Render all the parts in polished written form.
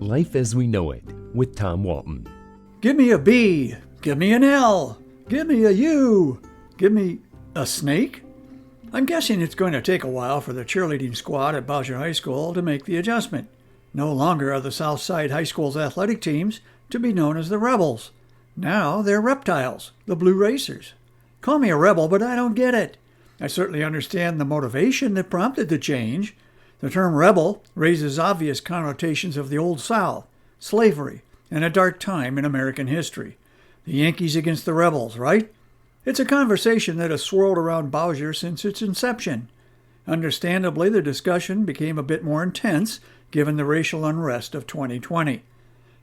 Life as We Know It with Tom Walton. Give me a B. Give me an L. Give me a U. Give me a snake? I'm guessing it's going to take a while for the cheerleading squad at Bowsher High School to make the adjustment. No longer are the Southside High School's athletic teams to be known as the Rebels. Now they're Reptiles, the Blue Racers. Call me a rebel, but I don't get it. I certainly understand the motivation that prompted the change. The term rebel raises obvious connotations of the Old South, slavery, and a dark time in American history. The Yankees against the Rebels, right? It's a conversation that has swirled around Bowsher since its inception. Understandably, the discussion became a bit more intense given the racial unrest of 2020.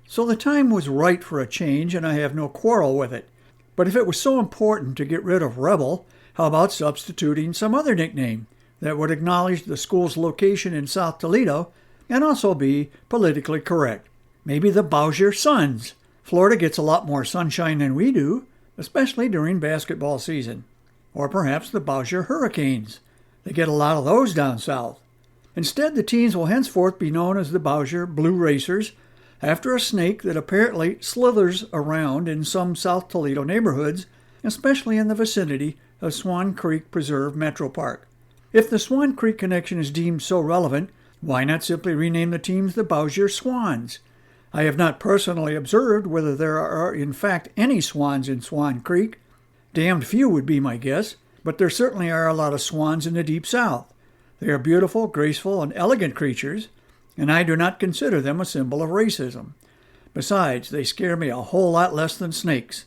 So the time was right for a change, and I have no quarrel with it. But if it was so important to get rid of rebel, how about substituting some other nickname that would acknowledge the school's location in South Toledo and also be politically correct? Maybe the Bowsher Suns. Florida gets a lot more sunshine than we do, especially during basketball season. Or perhaps the Bowsher Hurricanes. They get a lot of those down south. Instead, the teams will henceforth be known as the Bowsher Blue Racers, after a snake that apparently slithers around in some South Toledo neighborhoods, especially in the vicinity of Swan Creek Preserve Metro Park. If the Swan Creek connection is deemed so relevant, why not simply rename the teams the Bowsher Swans? I have not personally observed whether there are in fact any swans in Swan Creek. Damned few would be my guess, but there certainly are a lot of swans in the Deep South. They are beautiful, graceful, and elegant creatures, and I do not consider them a symbol of racism. Besides, they scare me a whole lot less than snakes.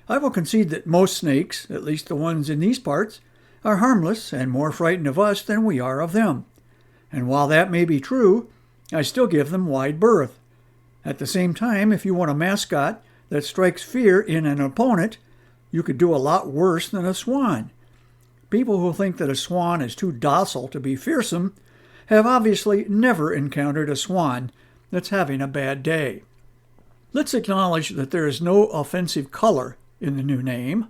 I will concede that most snakes, at least the ones in these parts, are harmless and more frightened of us than we are of them. And while that may be true, I still give them wide berth. At the same time, if you want a mascot that strikes fear in an opponent, you could do a lot worse than a swan. People who think that a swan is too docile to be fearsome have obviously never encountered a swan that's having a bad day. Let's acknowledge that there is no offensive color in the new name.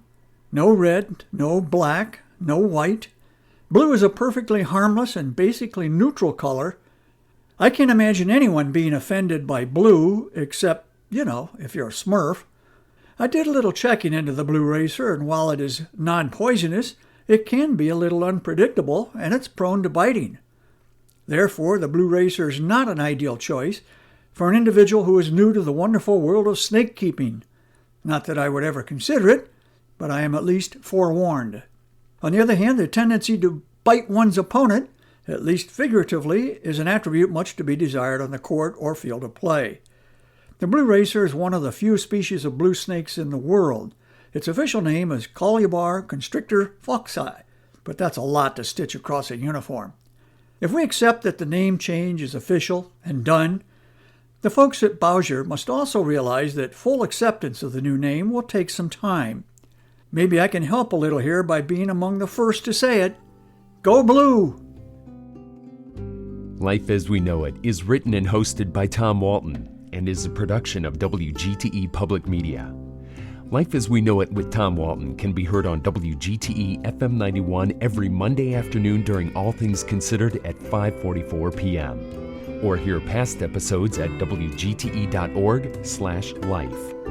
No red, no black, no white. Blue is a perfectly harmless and basically neutral color. I can't imagine anyone being offended by blue, except, if you're a Smurf. I did a little checking into the Blue Racer, and while it is non-poisonous, it can be a little unpredictable, and it's prone to biting. Therefore, the Blue Racer is not an ideal choice for an individual who is new to the wonderful world of snake keeping. Not that I would ever consider it, but I am at least forewarned. On the other hand, the tendency to bite one's opponent, at least figuratively, is an attribute much to be desired on the court or field of play. The Blue Racer is one of the few species of blue snakes in the world. Its official name is Colubar constrictor foxi, but that's a lot to stitch across a uniform. If we accept that the name change is official and done, the folks at Bowsher must also realize that full acceptance of the new name will take some time. Maybe I can help a little here by being among the first to say it. Go Blue! Life as We Know It is written and hosted by Tom Walton and is a production of WGTE Public Media. Life as We Know It with Tom Walton can be heard on WGTE FM 91 every Monday afternoon during All Things Considered at 5:44 p.m. Or hear past episodes at wgte.org/life.